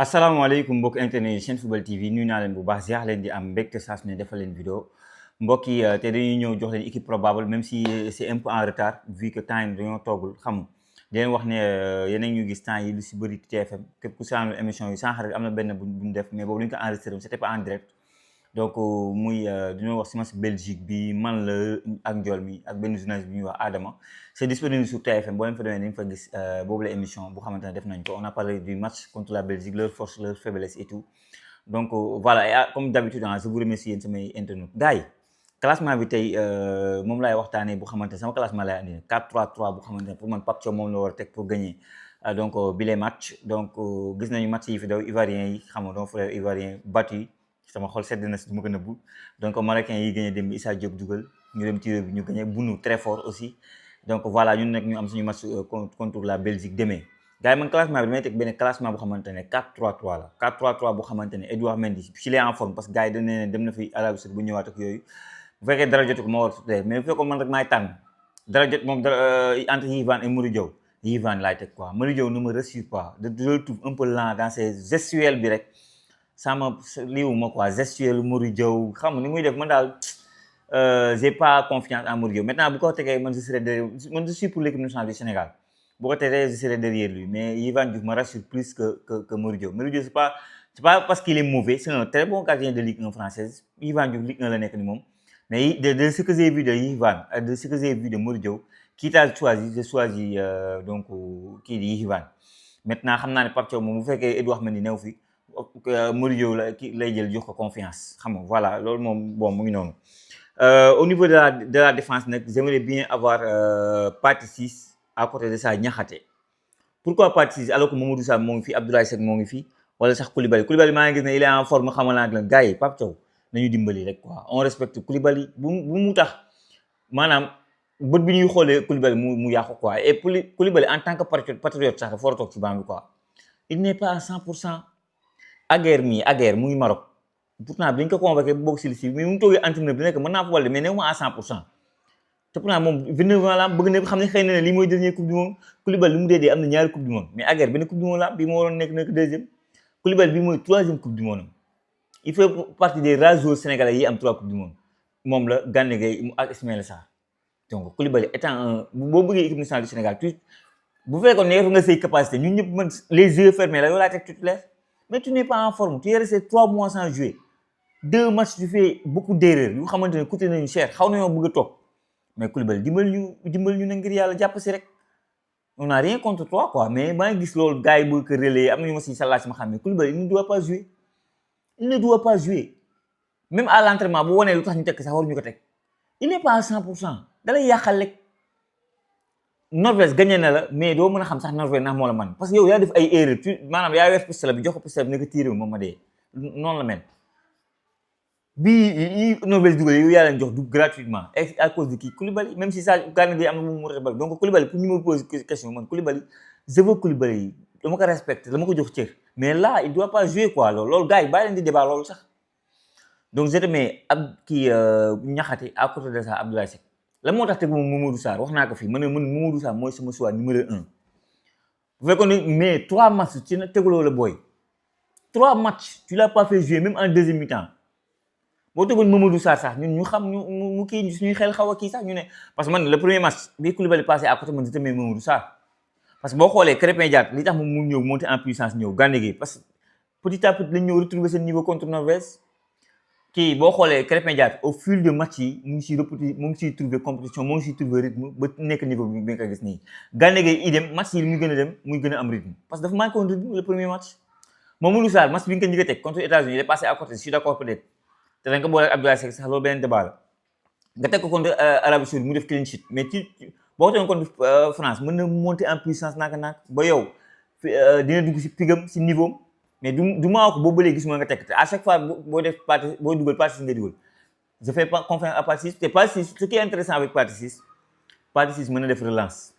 asalaamaaleykum mbokk internet yi chaîne Football TV nuyu naa leen bu baax ziar leen di am mbégte saa su ne defal leen vidéo mbokk yi te dañuy ñëw jox leen équipe probable même si c'est un peu en retard vu que temps yi dañoo toogul xam di leen wax ne yéen a ngi ñu gis temps yi lu si bëri TFM képp ku saanul émission yi sans xarit am na benn buñ def mais boobu lu ñu ko enregistré c'était pas en direct donc muy dañoo wax si match Belgique bi man la ak Ndiol mi ak benn journaliste bi ñuy wax Adama c'est disponible sur TFM boo leen fa demee dañ fa gis boobu la émission bu xamante ne def nañ ko on a parlé du match contre la Belgique leur force leur faiblesse et tout donc voilà et comme d'habitude je vous remercie yéen samay internautes gars yi classement bi tey moom laay waxtaanee bu xamante ne sama classement laay andi 4-3-3 bu xamante ne pour man Pape Thiaw moom la war a teg pour gagner donc bi les matchs donc gis nañu match yi fi daw ivoirien yi xam nga donc frère ivoirien battu sama xol sedd na si du ma ko nëbbu donc marocain yi gagné dem Issa Diop dugal ñu dem ci ñu gagné Bounou très fort aussi donc voilà ñun nag ñu am suñu match contre la Belgique demain gars yi man classement bi damay teg benn classement bu xamante ne 4-3-3 la 4-3-3 bu xamante ne Edouard Mendy ci les en forme parce que gars yi dañ ne dem na fi Arabie Saoudite bu ñëwaat ak yooyu bu fekkee dara jotu ko ma war a mais bu fekkoon man rek maay tànn dara jot moom dara entre Yvan et Mory Diaw Yvan laay teg quoi Mory Diaw ne me rassure pas je le trouve un peu lent dans ses gestuels bi rek sama liiwuma quoi gestuel Mory Diaw xam nga ni muy def man daal j'ai pas confiance en Mory Diaw maintenant bu ko tegee man je serai derrière man je suis pour l'équipe nationale du Sénégal bu ko tegee je serai derrière lui mais Yvan Diouf me rassure plus que Mory Diaw. Mory Diaw c'est pas parce qu'il est mauvais, c'est un très bon gardien de Ligue 1 française. Yvan Diouf Ligue 1 la nekk ni moom mais de ce que j'ai vu de Yvan de ce que j'ai vu de Mory Diaw qui t'a choisi j'ai choisi donc kii di Yvan. Maintenant xam naa ne Pape Thiaw moom bu fekkee Edouard Mendy new fi Mory Diaw la ki lay jël jox ko confiance xam nga voilà loolu moom bon mu ngi noonu au niveau de la défense nag j'aimerais bien avoir Pathé Ciss à côté de ça Niakhaté. Pourquoi Pathé Ciss alors que Mamadou Sarr moo ngi fi Abdoulaye Seck moo ngi fi wala sax Koulibaly maa ngi gis ne il est en forme xamal naa la gars yi Pape Thiaw nañu dimbali rek quoi on respecte Koulibaly bu mu tax maanaam bët bi ñuy xoolee Koulibaly mu yàqu quoi et Koulibaly en tant que patriote sax dafa war a toog ci banc bi quoi il n'est pas à 100%. Aguerd mu ngi Maroc pourtant bi ñu ko convoqué bu bokk si liste bi mais mu ngi toogee entraîneur bi nekk mën naa football mais néew ma à 100%. te pourtant moom 29 ans la am bëgg na xam ne xëy na ne lii mooy dernier coupe du monde Koulibaly li mu dee am na ñaari coupe du monde mais Aguerd benn coupe du monde la am bii moo waroon nekk deuxième Koulibaly bi mooy 3e coupe du monde il fait partie des rares joueurs sénégalais yi am 3 coupes du monde moom la Gana Gueye ak Ismaïla Sarr donc Koulibaly étant boo bëggee équipe nationale du Sénégal tu bu fekkoon ne nga say capacité ñun ñëpp man les yeux fermés la yow laa teg titulaire mais tu n'es pas en forme tu es resté 3 mois sans jouer 2 matchs tu fais beaucoup d'erreurs yu xamante ne coûté nañu cher xaw nañoo bëgg a toog mais Koulibaly dimbal ñu na ngir yàlla jàpp si rek on n'a rien contre toi quoi mais maa ngi gis loolu gars yi bëgg ko relayer am nañu ma si salaat si ma xam ne Koulibaly il ne doit pas jouer même à l'entraînement bu wonee lu tax ñu teg sax waruñu ko teg il n'est pas à 100% da lay yàqal rek Norvège gagné na la mais doo mën a xam sax Norvège ndax moo la man parce que yow yaa def ay erreur maanaam yaa wees pistolet bi jox ko pistolet bi ne ko tiré moom ma dee noonu la mel bii Norvège dugal yow yaa leen jox du gratuitement et à cause de qui Koulibaly même si ça Gana Gueye am na mu rëbal donc Koulibaly pour ñu ma pose question man Koulibaly je veux Koulibaly dama ko respecté dama ko jox cër mais là il doit pas jouer quoi loolu gars yi bàyyi leen di débat loolu sax donc je te mets ak kii Niakhaté à côté de ça Abdoulaye Seck la moo tax tegu moom Mamadou Sarr wax naa ko fii ma ne man Mamadou Sarr mooy sama choix numéro 1 bu fekkoon ne mais 3 matchs ci na teguloo la booy 3 matchs tu l'as pas fait jouer même en deuxième mi-temps boo tegoon Mamadou Sarr sax ñun ñu xam ñu kii suñuy xel xaw a kii sax ñu ne parce que man le premier match bi Koulibaly passé à côté man je te mets Mamadou Sarr parce que boo xoolee Krépin Diatta li tax moom mu ñëw monter en puissance ñëw Gana Gueye parce que petit à petit lañ ñëw retrouver seen niveau contre Norvège kii boo xoolee Krépin Diatta au fil de match yi mu ngi siy trouver compétition mu ngi siy trouver rythme ba nekk niveau bi nga ko gis nii Gana Gueye idem match yi muy gën a dem muy gën a am rythme parce que dafa manqué woon rythme le premier match Mamadou Sarr match bi nga ko njëkk a teg contre États-Unis il est passé à côté je suis d'accord peut-être te dañ ko boole ak Abdoulaye Seck sax loolu beneen débat la nga teg ko contre Arabie Saoudite mu def clean sheet mais boo ko tegoon contre France mën na monter en puissance naaka ba yow dina dugg si pigam si niveau mais du maa ko boobu ba léegi gisuma nga teg te à chaque fois boo def partie booy dugal Pathé Ciss nga dugal je fais pas confiance à Pathé Ciss te Pathé Ciss ce qui est intéressant avec Pathé Ciss mën na def relance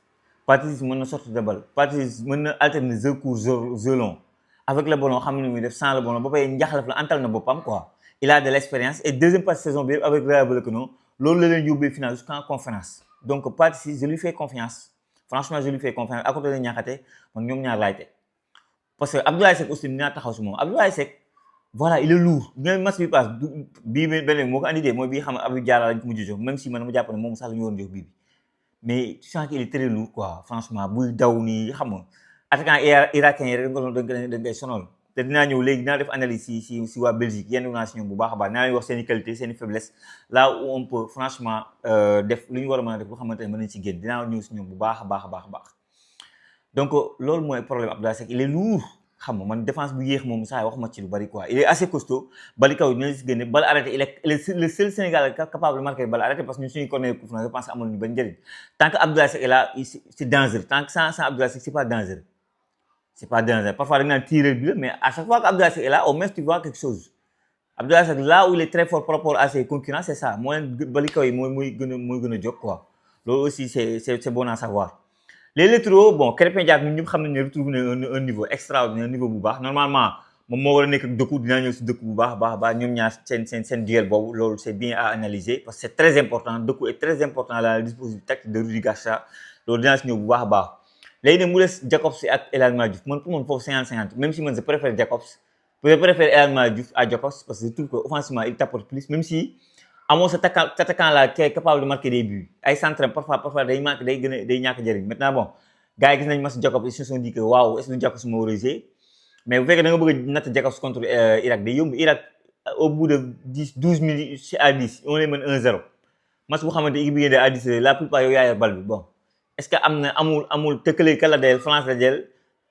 Pathé Ciss mën na sortie de balle Pathé Ciss mën na alterner jeu court jeu long avec le ballon xam ne muy def sans le ballon ba pare njaxlaf la antal na boppam quoi il a de l'expérience et deuxième partie saison bi avec Rayo Vallecano loolu la leen yóbbee final jusqu'en conférence donc Pathé Ciss je lui fais confiance franchement je lui fais confiance à côté de Niakhaté man ñoom ñaar laay teg parce que Abdoulaye Seck aussi dinaa taxaw si moom Abdoulaye Seck voilà il est lourd nga match bi passe bii beneen moo ko andi de mooy bii xam ne Habib Diarra lañ ko mujj jox même si man dama jàpp ne moom sax la ñu waroon jox bii bi mais tu sens qu'il est très lourd quoi franchement buy daw nii xam nga attaquant irakien yi rek da ngay sonal te dinaa ñëw léegi dinaa def analyse si waa Belgique yenn naa si ñoom bu baax a baax dinaa leen wax seen i qualité seen i faiblesse là où on peut franchement def lu ñu war a mën a def boo xamante ne mën nañ si génn dinaa ñëw si ñoom bu baax a baax a baax a baax donc loolu mooy problème Abdoulaye Seck il est lourd xam nga man défense bu yéex moom saa wax ma ci lu bari quoi il est assez costaud bali kaw dina si génne bal arrêté il est le seul Sénégal capable de marquer bal arrêté parce que ñun suñu corner coup franc je pense que amul ñu benn njëriñ tant que Abdoulaye Seck est là c'est dangereux tant que sans Abdoulaye Seck c'est pas dangereux parfois da nga naan tireur bi la mais à chaque fois que Abdoulaye Seck est là au moins tu vois quelque chose Abdoulaye Seck là où il est très fort par rapport à ses concurrents c'est ça moo leen bali kaw yi mooy gën a jóg quoi loolu aussi c'est bon à savoir. Les latéraux bon Krépin Diatta ñun ñëpp xam nañ ne retrouvé na un niveau extraordinaire niveau bu baax normalement moom moo war a nekk ak Doku dinaa ñëw si Doku bu baax ñoom ñaar seen duel boobu loolu c'est bien à analyser parce que c'est très important Doku est très important à la disposition tactique de Rudi Garcia loolu dinaa si ñëw bu baax léegi nag mu des Jacobs ak El Hadji Malick Diouf man pour man foofu 50-50 même si man je préfère Jacobs je préfère El Hadji Malick Diouf à Jacobs parce que je trouve que offensivement il t'apporte plus même si amoo sa attaquant là qui est capable de marquer des buts ay centre parfois day manque day gën a day ñàkk jëriñ maintenant bon gars yi gis nañ match Jacobs ils se sont dit que waaw est-ce que Jacobs moo war a jouer mais bu fekkee da nga bëgg a natt Jacobs contre Irak day yomb Irak au bout de 12 minutes à 10 on les mène 1-0 match bu xamante équipe bi ngeen di à 10 la plupart yow yaa yor bal bi bon est-ce que amul tëkkale kala del France la jël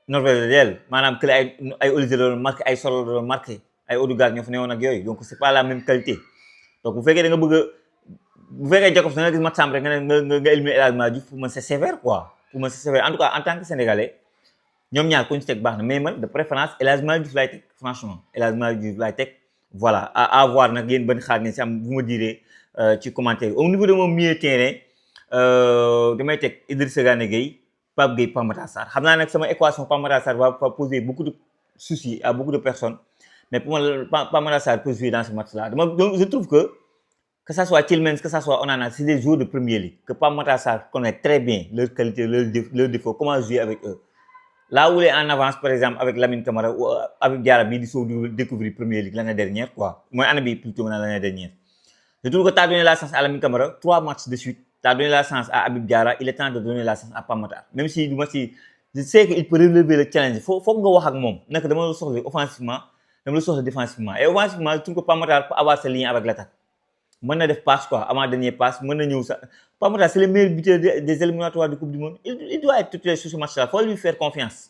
Norvège la jël maanaam kële ay Olise la doon marqué ay Solo la doon marqué ay Odegaard ñoo fa newoon ak yooyu donc c'est pas la même qualité donc bu fekkee da nga bëgg bu fekkee Jacobs da nga gis match am rek nga éliminer El Hadji Malick Diouf pour man c'est sévère quoi pour man c'est sévère en tout cas en tant que sénégalais ñoom ñaar ku ñu teg baax na mais man de préférence El Hadji Malick Diouf laay teg franchement El Hadji Malick Diouf laay teg voilà à voir nag yéen ban xaar ngeen si am bu ma diree ci commentaire au niveau de mon milieu terrain damay teg Idrissa Gana Gueye Pape Gueye Pape Matar Sarr xam naa nag sama équation Pape Matar Sarr va poser beaucoup de soucis à beaucoup de personnes mais pour moi Pape Matar Sarr peut jouer dans ce match là donc je trouve que ça soit Tielemans, que ça soit Onana, c'est des joueurs de Premier League. Que Pape Matar Sarr connaît très bien leur qualité, leur défaut, comment jouer avec eux. Là où il est en avance, par exemple, avec Lamine Camara ou avec Diarra, il a découvert Premier League l'année dernière, quoi. Moi, plutôt l'année dernière. Je trouve que tu as donné la chance à Lamine Camara, 3 matchs de suite. Tu as donné la chance à Habib Diarra, il est temps de donner la chance à Pape Matar. Même si, je sais qu'il peut relever le challenge. Il faut que je wax ak mom. Nek dama la soxla offensivement, dama la soxla défensivement. Et offensivement, je trouve que Pape Matar peut avoir ce lien avec l'attaque. Mën na def passe quoi avant dernier passe mën na ñëw sax Pape Matar c'est le meilleur buteur des éliminatoires de Coupe du Monde il doit être titulaire sur ce match là faut lui faire confiance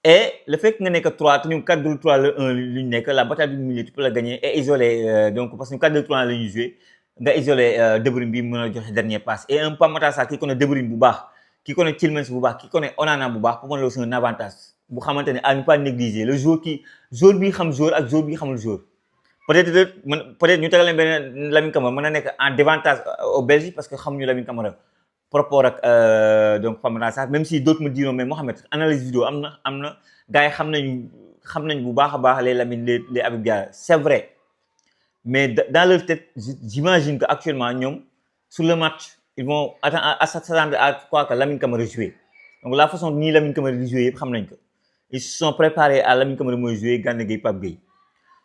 et le fait que nga nekk 3 te ñoom 4-2-3 le 1 lu ñu nekk la bataille du milieu tu peux la gagner et isoler donc parce que 4-2-3 la ñuy jouer nga isoler De Bruyne bi mën a joxe dernier passe et un Pape Matar Sarr qui connaît De Bruyne bu baax qui connaît Tielemans bu baax qui connaît Onana bu baax pour moi c'est un avantage bu xamante ne à ne pas négliger le joueur bi xam joueur ak joueur bi xamul joueur peut-être ñu tegal leen benn Lamine Camara mën na nekk en désavantage au Belgique parce que xamuñu Lamine Camara par rapport ak donc Pape Matar Sarr même si d'autres me diront mais Mohamed analyse vidéo am na gars yi xam nañ bu baax a baax les Lamine les Habib Diarra c'est vrai mais dans leur tête j'imagine que actuellement ñoom sur le match ils vont s'attendre à quoi que Lamine Camara jouer donc la façon nii Lamine Camara di jouer yëpp xam nañ ko ils se sont préparés à Lamine Camara mooy jouer Gana Gueye Pape Gueye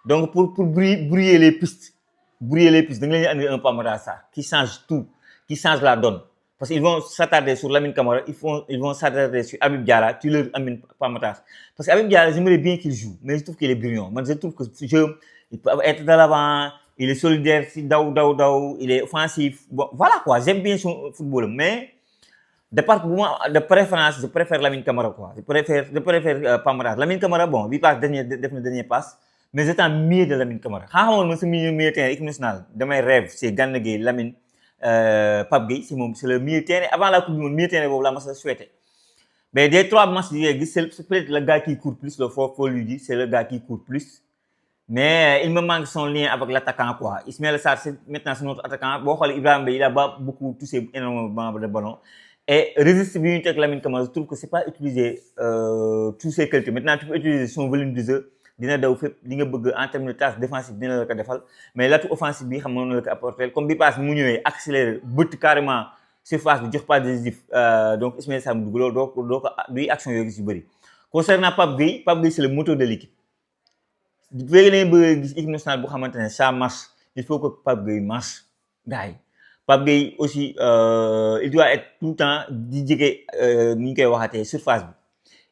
donc pour brouiller les pistes da nga leen di andi un Pape Matar Sarr qui change tout qui change la donne parce qu'ils vont s'attarder sur Lamine Camara ils vont s'attarder sur Habib Diarra tu leur amènes Pape Matar parce que Habib Diarra j'aimerais bien qu'il joue mais je trouve qu'il est brillant man je trouve que ce jeu il peut être de l'avant il est solidaire si daw il est offensif bon voilà quoi j'aime bien son football mais de préférence je préfère Lamine Camara quoi je préfère Pape Matar Lamine Camara bon bi passe def na dernier passe mais j'attends mieux de Lamine Camara xamoon man sa milieu terrain équipe nationale damay rêve c'est Gana Gueye Lamine Pape Gueye c'est le milieu terrain avant la coupe du monde milieu terrain boobu la ma sa souhaité mais des 3 matchs yi gis c'est peut-être le gars qui court plus le faut lui dire c'est le gars qui court plus mais il me manque son lien avec l'attaquant quoi Ismaïla Sarr maintenant c'est notre attaquant boo xoolee Ibrahima Mbaye il a pas beaucoup touché énormément de ballons et registre bi ñu teg Lamine Camara je trouve que c'est pas utiliser tous ses qualités maintenant tu peux utiliser son volume de jeu dina daw fépp li nga bëgg en termes de tâche défensive dina la ko defal mais l'atout offensif bi xam noonu la ko apporter comme bi passe mu ñëwee accélérer bëtt carrément surface bi jox pas décisif donc Ismaïla Sarr mu dugg loolu doo ko duy action yooyu gis yu bëri concernant Pape Gueye c'est le moteur de l'équipe bu fekkee ne bëgg gis équipe nationale bu xamante ne ça marche il faut que Pape Gueye marche gars yi Pape Gueye aussi il doit être tout le temps di jege ni ñu koy waxatee surface bi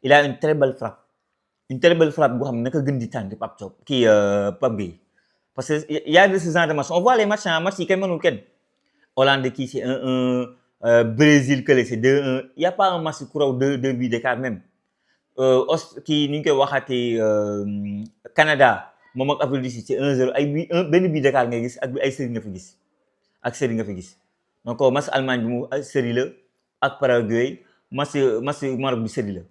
il a une très belle frappe boo xam ne naka gën di tànn Pape Thiaw kii Pape Gueye parce que y a de ce genre de match on voit les matchs match yi kenn mënul kenn Hollande kii c'est 1-1 Brésil kële c'est 2-1 y a pas un match ku raw deux buts d'écart même kii ni ñu koy waxatee Canada moom ak Afrique du Sud c'est 1-0 ay bi benn bii Dakar ngay gis ak ay série nga fi gis donc match Allemagne bi mu série la ak Paraguay match Maroc bi série la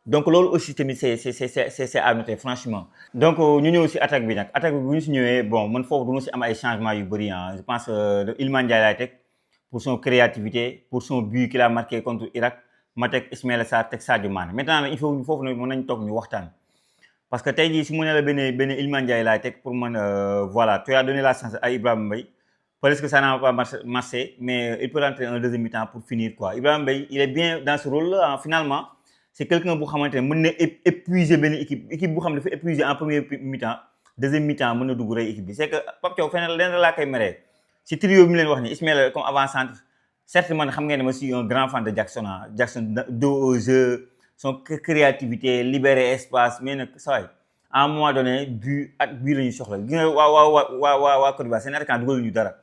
donc loolu aussi tamit c'est à noter franchement. donc ñu ñëw si attaque bi nag attaque bi bu ñu si ñëwee bon man foofu du ma si am ay changements yu bëri je pense Iliman Ndiaye laay teg pour son créativité pour son but qu'il a marqué contre Irak ma teg Ismaïla Sarr teg Sadio Mané maintenant il faut foofu nag mën nañ toog ñu waxtaan. parce que tey jii su mu ne la benn Iliman Ndiaye laay teg pour man voilà tu as donné la chance à Ibrahima Mbaye presque ça n'a pas marché mais il peut rentrer en deuxième mi-temps pour finir quoi Ibrahima Mbaye il est bien dans ce rôle là finalement c'est quelqu'un bu xamante ne mën na épuiser benn équipe bu xam ne dafa épuiser en première mi-temps deuxième mi-temps mën na dugg rey équipe bi c'est que Pape Thiaw feneen leen laa koy meree si trio bi mu leen wax ni Ismaïla comme avant-centre certes man xam ngeen ne ma suis un grand fan de Jackson dos au jeu son créativité libérer espace mais nag saa à un moment donné but la ñuy soxla gis nga waa Côte d'Ivoire seen attaquant dugal ñu dara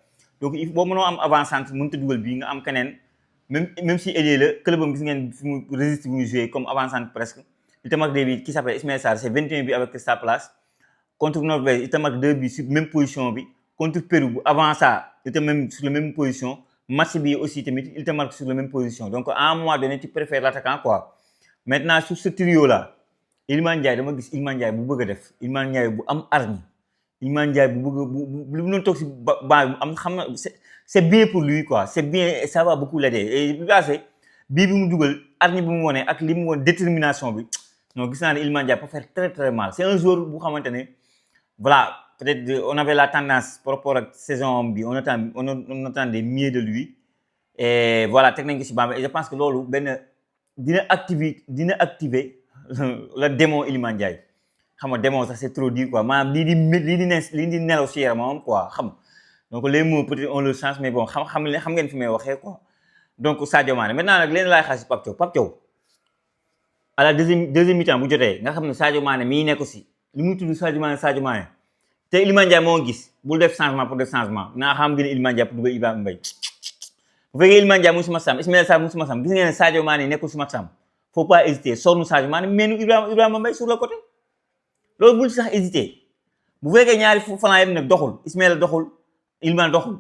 donc il faut boo mënoo am avant-centre mënut a dugal bii nga am keneen même si ailier la clubam gis ngeen fi mu résiste bu ñu joué comme avant-centre presque il te marque des buts qui s'appelle Ismaïla Sarr c'est 21 buts avec sa place contre Norvège il te marque 2 buts sur même position bi contre Pérou avant ça il était même sur la même position match bi aussi tamit il te marque sur la même position donc à un moment donné tu préfères l'attaquant quoi. Maintenant sur ce trio là Iliman Ndiaye dama gis Iliman Ndiaye bu bëgg a def Iliman Ndiaye bu am hargne Iliman Ndiaye bu bëgg bu mu doon toog si ba am xam na c'est bien pour lui quoi c'est bien ça va beaucoup l'aider et bi passé bii bi mu dugal hargne bi mu wone ak li mu wone détermination bi non gis naa ne Iliman Ndiaye peut faire très très mal c'est un joueur bu xamante ne voilà peut-être on avait la tendance par rapport ak saison bi on attendait mieux de lui et voilà teg nañ ko si bamba et je pense que loolu benn dina activer la démon Iliman Ndiaye xam nga démon sax c'est trop dire quoi maanaam lii di nelaw si yaramam quoi xam donc les mots peut-être on le change mais bon xam ngeen fi may waxee quoi donc Sadio Mané maintenant nag leen laay xaar si Pape Thiaw à la deuxième mi-temps bu jotee nga xam ne Sadio Mané mii nekk aussi li muy tudd Sadio Mané te Iliman Ndiaye moo gis bul def changement pour def changement naa xam gën a Iliman Ndiaye pour dugal Ibrahima Mbaye bu fekkee Iliman Ndiaye mu suma sam Ismaïla Sarr mu suma sam gis ngeen ne Sadio Mané nekkul suma sam faut pas hésiter sonnu Sadio Mané mais Ibrahima Mbaye sur le côté loolu bul sax hésiter bu fekkee ñaari flanc yëpp nag doxul Ismaïla doxul Iliman doxul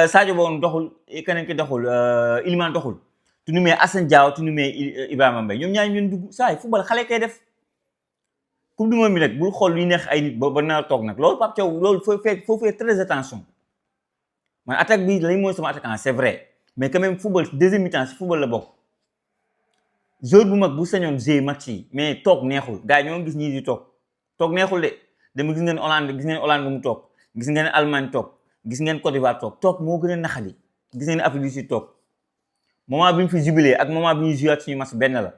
Sadio boobu doxul keneen ki doxul Iliman doxul tu nu mets Assane Diao tu nu mets Ibrahima Mbaye ñoom ñaari ñun dugg saa yi football xale kay def coupe du monde bi nag bul xool luy neex ay nit ba naa toog nag loolu Pape Thiaw loolu faut faire très attention man attaque bi lañ mooy sama attaquant c'est vrai mais quand même football deuxième mi-temps si football la bokk joueur bu mag bu sañoon jouer match yi mais toog neexul gars yi ñoo gis ñii di toog neexul de dama gis ngeen Hollande mu toog gis ngeen Allemagne toog gis ngeen Côte d'Ivoire toog moo gën a naxali gis ngeen Afrique du Sud toog moment bi ñu fi jubilé ak moment bi ñuy joué ak suñu match benn la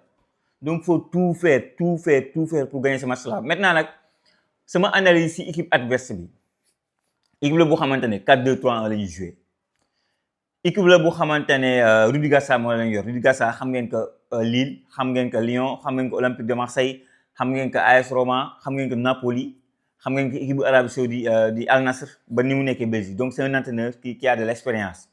donc faut tout faire pour gagner ce match là maintenant nag sama analyse si équipe adverse bi équipe la boo xamante ne 4-2-3-1 la ñuy joué équipe la boo xamante ne Rudi Garcia moo leen yor Rudi Garcia xam ngeen que Lille xam ngeen que Lyon xam ngeen que Olympique de Marseille xam ngeen que AS Roma xam ngeen que Napoli xam ngeen que équipe bu Arabie Saoudite di Al Nassr ba ni mu nekkee Belgique donc c'est un entraîneur qui a de l'expérience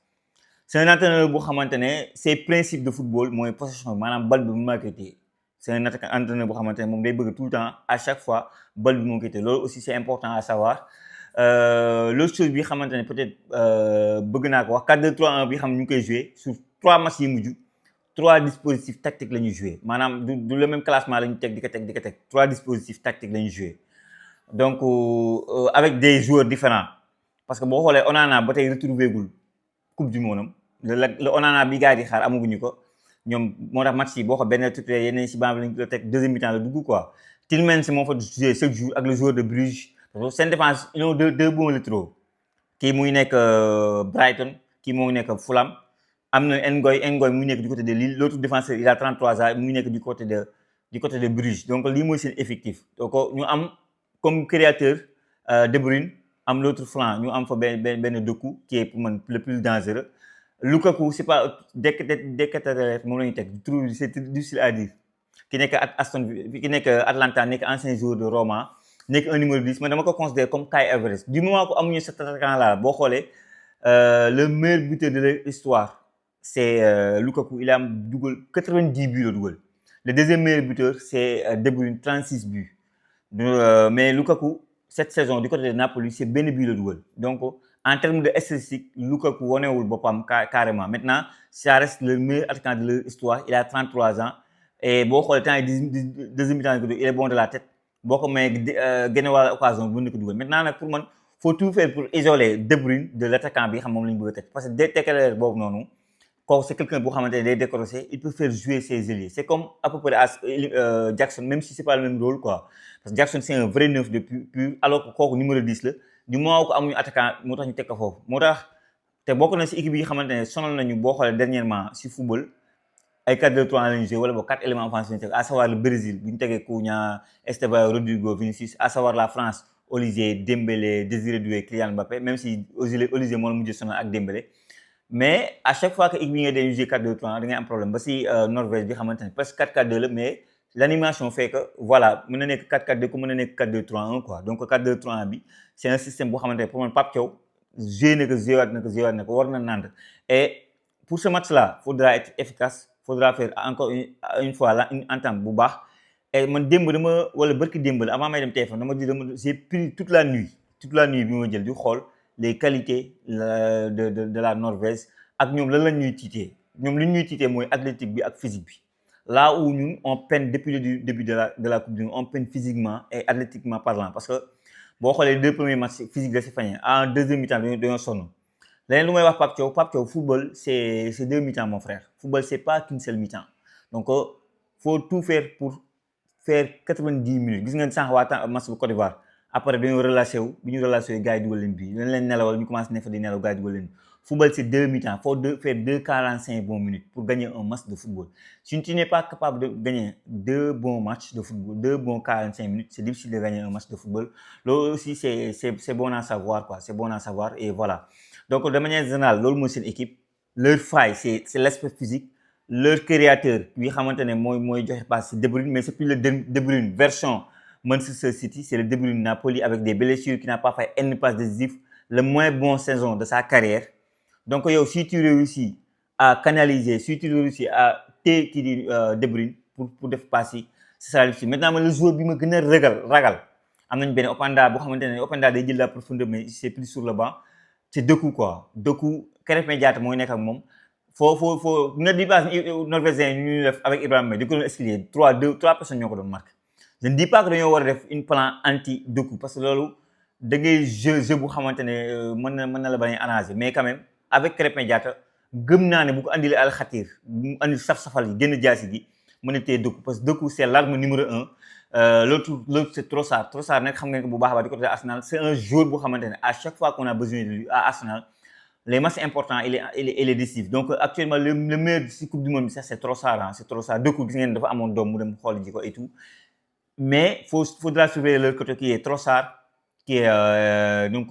c'est un entraîneur boo xamante ne ses principes de football mooy possession maanaam bal bi mu marqué c'est un entraîneur boo xamante ne moom day bëgg tout le temps à chaque fois bal bi mu marqué loolu aussi c'est important à savoir l'autre chose bi xamante ne peut-être bëgg naa ko wax 4-2-3-1 bi xam ñu ngi koy jouer sur 3 matchs yi mujj 3 dispositifs tactiques la ñuy jouer maanaam du le même classement la ñu teg di ko teg 3 dispositifs tactiques la ñuy jouer donc avec des joueurs différents parce que boo xoolee Onana ba tey retrouvé gul coupe du monde le Onana bi gars yi di xaar amaguñu ko ñoom moo tax match yi boo ko benn titulaire yeneen si banc bi lañ ko teg deuxième mi-temps la dugg quoi Tielemans moo fa jouer chaque jour ak le joueur de Bruges seen défense ils ont deux bons latéraux kii muy nekk Brighton kii moo nekk Fulham am na Ngoy mu nekk du côté de Lille l'autre défenseur il a 33 ans mu nekk du côté de du côté de Bruges. Donc lii mooy seen effectif. Donc ñu am comme créateur De Bruyne, am l'autre flanc ñu am fa benn Doku qui est pour man le plus dangereux. Lukaku c'est pas Decathlon moom la ñu teg, c'est difficile à dire. Ki nekk ki nekk Atlanta nekk ancien joueur de Roma nekk un numéro 10 man dama ko considère comme Kai Havertz. Du moment que amuñu cet attaquant là boo xoolee le meilleur buteur de l'histoire c'est Lukaku, il a dugal 90 buts la dugal. Le deuxième meilleur buteur c'est De Bruyne, 36 buts. Mais Lukaku cette saison du côté de Napoli c'est benn but la dugal. Donc en termes de statistique Lukaku wonewul boppam carrément. Maintenant ça reste le meilleur attaquant de l'histoire, il a 33 ans. Et boo xoolee temps deuxième mi-temps il est bon de la tête boo ko may génne wàlla occasion bu ñu ko dugal. Maintenant nag pour man faut tout faire pour isoler De Bruyne de l'attaquant bi xam moom la ñu bëgg a teg parce que décalage boobu noonu kooku c'est quelqu'un boo xamante ne day décrocher, il peut faire jouer ses ailiers. C'est comme à peu près Jackson, même si c'est pas le même rôle quoi, parce que Jackson c'est un vrai neuf de pur alors que kooku numéro 10 la. Du moment ko amuñu attaquant moo tax ñu teg ko foofu. Moo tax te bokk na si équipe yi xamante ne sonal nañu boo xoolee dernièrement si football ay 4-2-3 lañu joué wala boog 4 éléments offensifs, à savoir le Brésil bu ñu tegee Cunha, Esteban, Rodrigo, Vinicius, à savoir la France Olise, Dembélé, Désiré Doué, Kylian Mbappé, même si Olise moo la mujjee sonal ak Dembélé. Mais à chaque fois que équipe yi nga day joué 4-2-3 da ngay am problème ba si Norvège bi xamante ne presque 4-4-2 la, mais l'animation fait que voilà mën na nekk 4-4-2 comme mën na nekk 4-2-3-1 quoi. Donc 4-2-3-1 bi c'est un système boo xamante ne pour man Pape Thiaw joué na ko war na nand. Et pour ce match là faudra être efficace, faudra faire encore une fois une entame bu baax. Et man démb dama wala barki démb la avant may dem TFM dama j'ai pris toute la nuit bi ma jël di xool les qualités de la Norvège ak ñoom lan la ñuy tiitee. Ñoom li ñuy tiitee mooy athlétique bi ak physique bi. Là où ñun on peine depuis le début de la coupe du monde, on peine physiquement et athlétiquement parlant parce que boo xoolee les deux premiers matchs physique la si fañee en deuxième mi-temps dañoo sonn. Leneen lu may wax Pape Thiaw football c'est deux mi-temps mon frère. Football c'est pas qu'une seule mi-temps. Donc faut tout faire pour faire 90 minutes. Gis ngeen sànq waa match bu Côte d'Ivoire après dañoo relâché wu bi ñu relâché wu gars yi dugal leen bii dañ leen nelawal ñu commencé ne fa di nelaw gars yi dugal leen. Football c'est deux mi-temps, faut faire 2,45 bonnes minutes pour gagner un match de football. Si tu n'es pas capable de gagner deux bons matchs de football, 2 bons 45 minutes, c'est difficile de gagner un match de football. Là aussi c'est bon à savoir quoi, c'est bon à savoir et voilà. Donc de manière générale loolu mooy seen équipe, leur faille c'est l'aspect physique, leur créateur bi xamante ne mooy joxe passe c'est De Bruyne, mais c'est plus le De Bruyne version Manchester City, c'est le De Bruyne Napoli avec des blessures qui n'a pas fait une passe décisive, le moins bon saison de sa carrière. Donc yow si tu réussis à canaliser, si tu réussis à téye kii di De Bruyne pour def passe yi c'est ça difficile. Maintenant man le joueur bi ma gën a ragal am nañ benn Openda boo xamante ne Openda day jël la profondeur mais c'est plus sur le banc, c'est Doku quoi. Doku Krépin Diatta mooy nekk ak moom faut ne dis pas norvégien ñu def avec Ibrahima di ko doon expliquer 3 personnes ñoo ko doon marqué. Je ne dis pas que dañoo war a def une plan anti Doku parce que loolu da ngay jeu bu xamante ne mën na la bañ a arranger, mais quand même avec Krépin Diatta gëm naa ne bu ko andilee Al Khatir mu andi saf-safal yi génn jaasi gi mën a téye Doku parce que Doku c'est l'arme numéro 1. L'autre c'est Trossard nag xam ngeen ko bu baax a baax du côté de Arsenal, c'est un joueur bu xamante ne à chaque fois qu'on a besoin de lui à Arsenal les matchs importants il est décisif. Donc actuellement le meilleur ci coupe du monde bi sax c'est Trossard c'est Trossard. Doku gis ngeen dafa amoon doom mu dem xool ji ko et tout, mais faudra surveiller le côté qui est Trossard qui est donc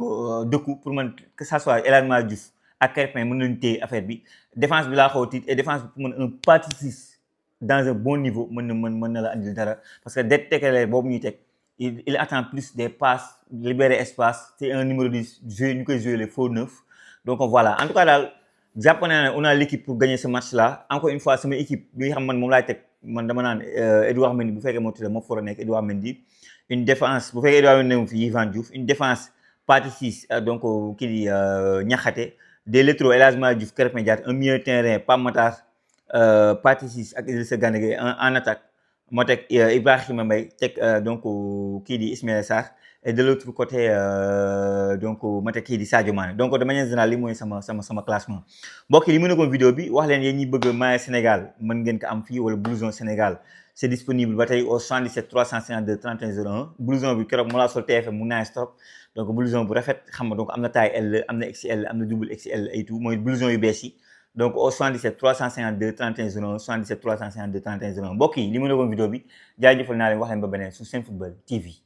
Doku pour man que ça soit El Hadji Malick Diouf ak Krépin mën nañu téye affaire bi. Défense bi laa xaw a tiit et défense bi pour mën un partie 6 dans un bon niveau mën na la andil dara parce que détecler boobu ñuy teg il attend plus des passes, libérer espace, c'est un numéro 10 ñu koy jouer les faux 9. Donc voilà, en tout cas daal jàpp naa ne on a l'équipe pour gagner ce match là. Encore une fois sama équipe bi nga xam man moom laay teg man dama naan Edouard Mendy bu fekkee moo tudd moo fora nekk Edouard Mendy. Une défense bu fekkee Edouard Mendy fi Yvan Diouf, une défense partie 6 donc kii di Niakhaté, des latéraux El Hadji Malick Diouf, Krépin Diatta, un milieu de terrain Pape Matar partie 6 ak Idrissa Gana Gueye en attaque moo teg Ibrahima Mbaye teg donc kii di Ismaïla Sarr et de l'autre côté donc ma teg kii di Sadio Mané. Donc de manière générale li mooy sama classement. Mbokk yi li mu nekkoon vidéo bi wax leen yéen ñi bëgg maillot Sénégal mën ngeen ko am fii wala blouson Sénégal c'est disponible ba tey au 77 352 31 01. Blouson bi keroog moo laa sol TFM mu nice trop, donc blouson bu rafet xam nga, donc am na taille L, am na XL, am na double XL et tout mooy blouson yu bees yi. donc au 77 352 31 01 77 352 31 01 mbokk yi li mu nekkoon vidéo bi jaajëfal naa leen wax leen ba beneen sur Senfootball TV.